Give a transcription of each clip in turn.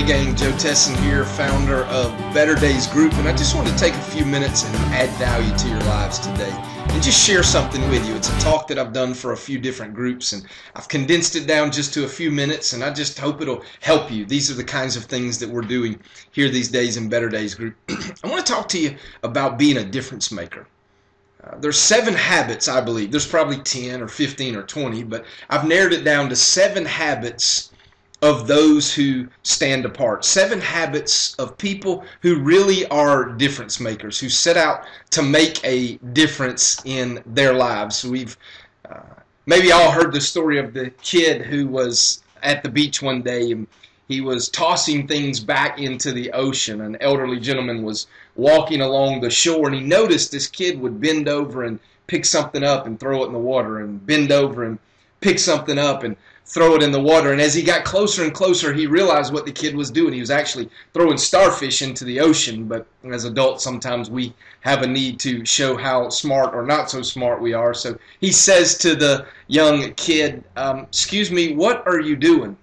Hey gang, Joe Tesson here, founder of Better Days Group, and I just want to take a few minutes and add value to your lives today and just share something with you. It's a talk that I've done for a few different groups, and I've condensed it down just to a few minutes, and I just hope it'll help you. These are the kinds of things that we're doing here these days in Better Days Group. I want to talk to you about being a difference maker. There's 7 habits, I believe. There's probably 10 or 15 or 20, but I've narrowed it down to 7 habits of those who stand apart. 7 habits of people who really are difference makers, who set out to make a difference in their lives. We've maybe all heard the story of the kid who was at the beach one day and he was tossing things back into the ocean. An elderly gentleman was walking along the shore and he noticed this kid would bend over and pick something up and throw it in the water, and bend over and pick something up and throw it in the water. And as he got closer and closer, he realized what the kid was doing. He was actually throwing starfish into the ocean. But as adults, sometimes we have a need to show how smart or not so smart we are. So he says to the young kid, excuse me, what are you doing?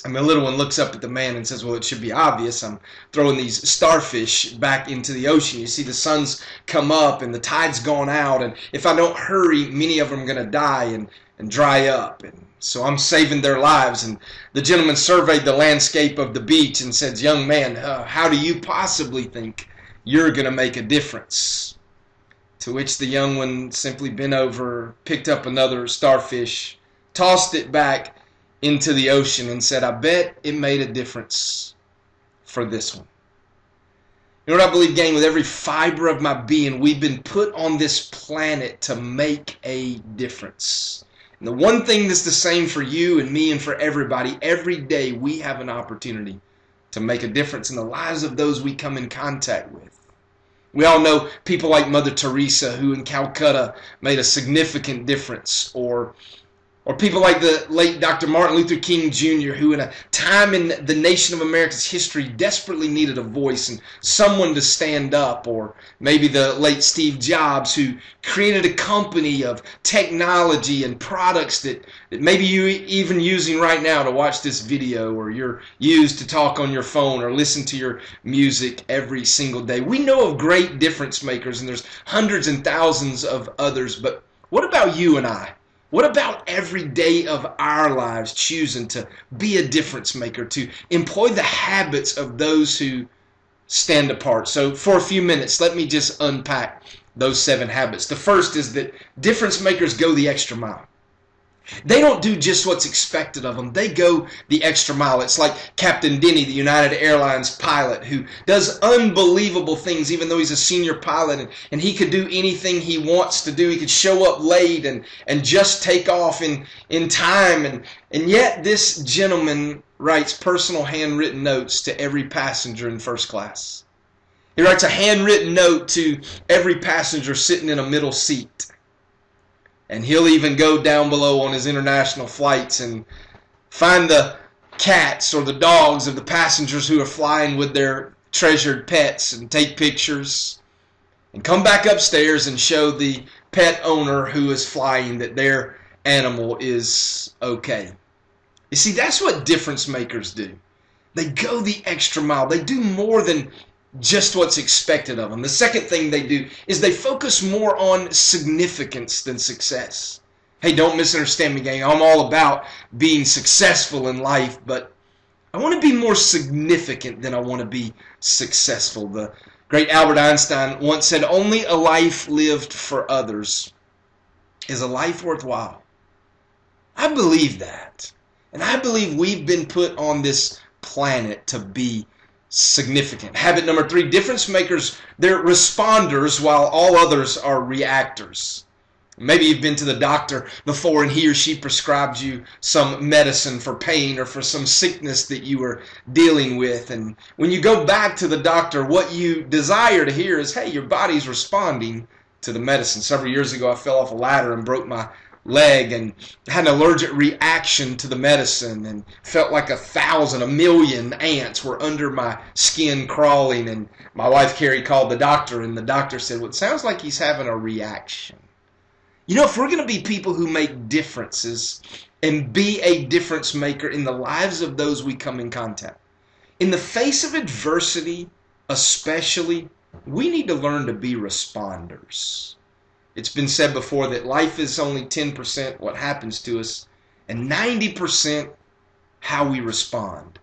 And the little one looks up at the man and says, well, it should be obvious. I'm throwing these starfish back into the ocean. You see, the sun's come up and the tide's gone out, and if I don't hurry, many of them are going to die and dry up. And so I'm saving their lives. And the gentleman surveyed the landscape of the beach and said, young man, how do you possibly think you're going to make a difference? To which the young one simply bent over, picked up another starfish, tossed it back into the ocean and said, I bet it made a difference for this one. You know what I believe, gang? With every fiber of my being, we've been put on this planet to make a difference. And the one thing that's the same for you and me and for everybody, every day we have an opportunity to make a difference in the lives of those we come in contact with. We all know people like Mother Teresa, who in Calcutta made a significant difference, or people like the late Dr. Martin Luther King Jr., who in a time in the nation of America's history desperately needed a voice and someone to stand up. Or maybe the late Steve Jobs, who created a company of technology and products that maybe you're even using right now to watch this video, or you're used to talk on your phone or listen to your music every single day. We know of great difference makers, and there's hundreds and thousands of others, but what about you and I? What about every day of our lives choosing to be a difference maker, to employ the habits of those who stand apart? So for a few minutes, let me just unpack those 7 habits. The first is that difference makers go the extra mile. They don't do just what's expected of them. They go the extra mile. It's like Captain Denny, the United Airlines pilot, who does unbelievable things even though he's a senior pilot, and he could do anything he wants to do. He could show up late and just take off in time. And yet this gentleman writes personal handwritten notes to every passenger in first class. He writes a handwritten note to every passenger sitting in a middle seat. And he'll even go down below on his international flights and find the cats or the dogs of the passengers who are flying with their treasured pets and take pictures, and come back upstairs and show the pet owner who is flying that their animal is okay. You see, that's what difference makers do. They go the extra mile. They do more than just what's expected of them. The second thing they do is they focus more on significance than success. Hey, don't misunderstand me, gang. I'm all about being successful in life, but I want to be more significant than I want to be successful. The great Albert Einstein once said, only a life lived for others is a life worthwhile. I believe that. And I believe we've been put on this planet to be significant. Habit number 3, difference makers, they're responders while all others are reactors. Maybe you've been to the doctor before and he or she prescribed you some medicine for pain or for some sickness that you were dealing with. And when you go back to the doctor, what you desire to hear is, hey, your body's responding to the medicine. Several years ago, I fell off a ladder and broke my leg and had an allergic reaction to the medicine and felt like a million ants were under my skin crawling. And my wife Carrie called the doctor, and the doctor said, well, it sounds like he's having a reaction. You know, if we're going to be people who make differences and be a difference maker in the lives of those we come in contact, In the face of adversity, especially, we need to learn to be responders. It's been said before that life is only 10% what happens to us and 90% how we respond.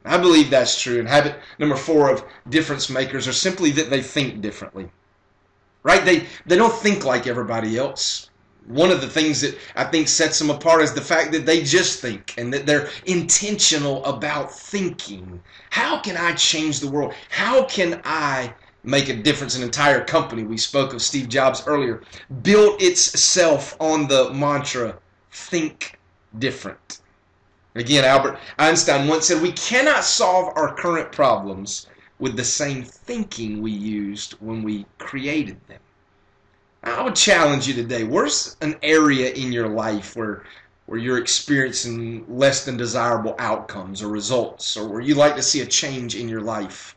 I believe that's true. And habit number 4 of difference makers are simply that they think differently. Right? They don't think like everybody else. One of the things that I think sets them apart is the fact that they just think and that they're intentional about thinking. How can I change the world? How can I make a difference? An entire company, we spoke of Steve Jobs earlier, built itself on the mantra, think different. Again, Albert Einstein once said, we cannot solve our current problems with the same thinking we used when we created them. I would challenge you today, where's an area in your life where you're experiencing less than desirable outcomes or results, or where you'd like to see a change in your life?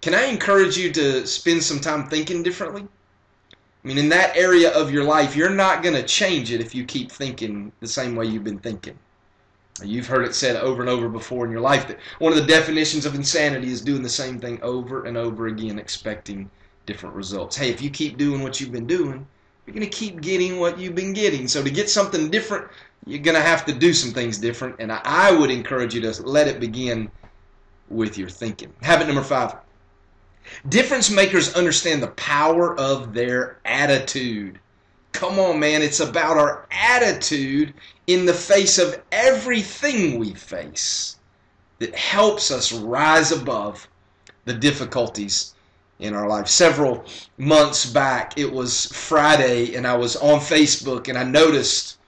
Can I encourage you to spend some time thinking differently? I mean, in that area of your life, you're not going to change it if you keep thinking the same way you've been thinking. You've heard it said over and over before in your life that one of the definitions of insanity is doing the same thing over and over again, expecting different results. Hey, if you keep doing what you've been doing, you're going to keep getting what you've been getting. So to get something different, you're going to have to do some things different. And I would encourage you to let it begin with your thinking. Habit number 5. Difference makers understand the power of their attitude. Come on, man. It's about our attitude in the face of everything we face that helps us rise above the difficulties in our life. Several months back, it was Friday, and I was on Facebook, and I noticed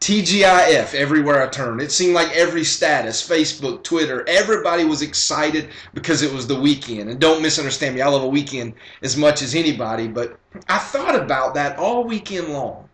TGIF everywhere I turned. It seemed like every status, Facebook, Twitter, everybody was excited because it was the weekend. And don't misunderstand me, I love a weekend as much as anybody, but I thought about that all weekend long.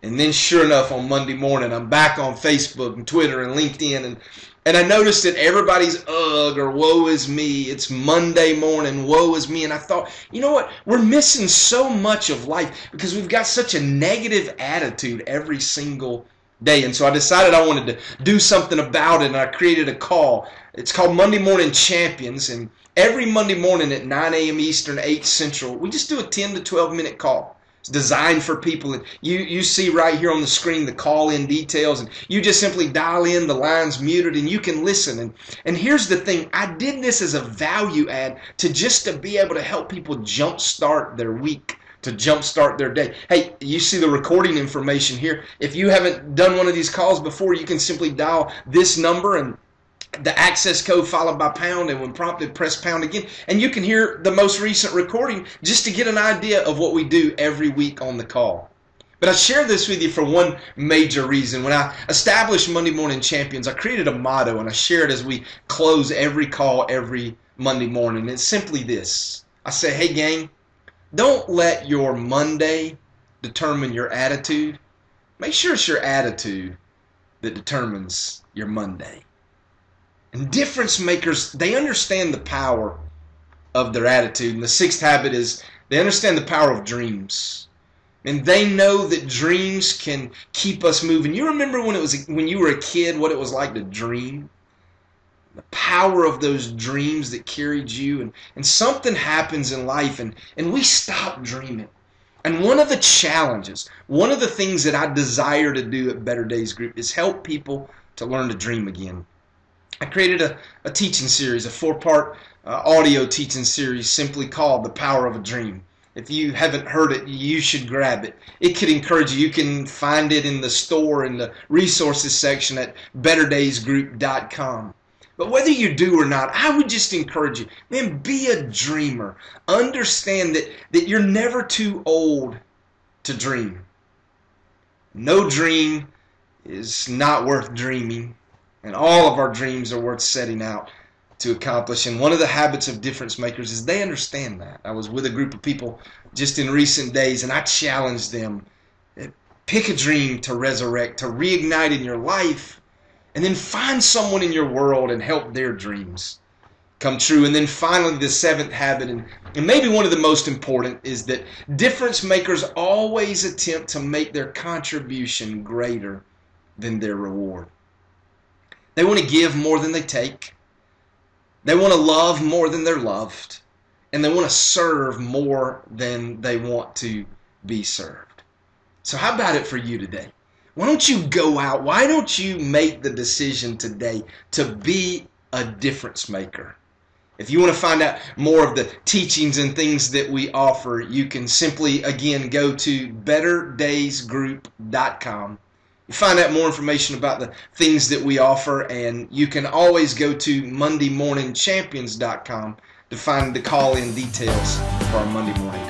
And then sure enough, on Monday morning, I'm back on Facebook and Twitter and LinkedIn, and I noticed that everybody's ugh or woe is me. It's Monday morning, woe is me. And I thought, you know what? We're missing so much of life because we've got such a negative attitude every single day. And so I decided I wanted to do something about it, and I created a call. It's called Monday Morning Champions, and every Monday morning at 9 a.m. Eastern, 8 Central, we just do a 10 to 12 minute call. It's designed for people. And you see right here on the screen the call-in details, and you just simply dial in, the line's muted, and you can listen. And here's the thing, I did this as a value add to be able to help people jumpstart their week, to jumpstart their day. Hey, you see the recording information here. If you haven't done one of these calls before, you can simply dial this number and the access code followed by pound, and when prompted, press pound again. And you can hear the most recent recording just to get an idea of what we do every week on the call. But I share this with you for one major reason. When I established Monday Morning Champions, I created a motto, and I share it as we close every call every Monday morning. It's simply this. I say, hey gang, don't let your Monday determine your attitude. Make sure it's your attitude that determines your Monday. And difference makers, they understand the power of their attitude. And the 6th habit is they understand the power of dreams. And they know that dreams can keep us moving. You remember when you were a kid, what it was like to dream? The power of those dreams that carried you. And something happens in life, and we stop dreaming. And one of the challenges, one of the things that I desire to do at Better Days Group is help people to learn to dream again. I created a teaching series, a 4-part audio teaching series simply called The Power of a Dream. If you haven't heard it, you should grab it. It could encourage you. You can find it in the store in the resources section at betterdaysgroup.com. But whether you do or not, I would just encourage you, man, be a dreamer. Understand that you're never too old to dream. No dream is not worth dreaming. And all of our dreams are worth setting out to accomplish. And one of the habits of difference makers is they understand that. I was with a group of people just in recent days, and I challenged them. Pick a dream to resurrect, to reignite in your life, and then find someone in your world and help their dreams come true. And then finally, the 7th habit, and maybe one of the most important, is that difference makers always attempt to make their contribution greater than their reward. They want to give more than they take. They want to love more than they're loved, and they want to serve more than they want to be served. So how about it for you today? Why don't you go out? Why don't you make the decision today to be a difference maker? If you want to find out more of the teachings and things that we offer, you can simply, again, go to betterdaysgroup.com. You find out more information about the things that we offer, and you can always go to mondaymorningchampions.com to find the call-in details for our Monday morning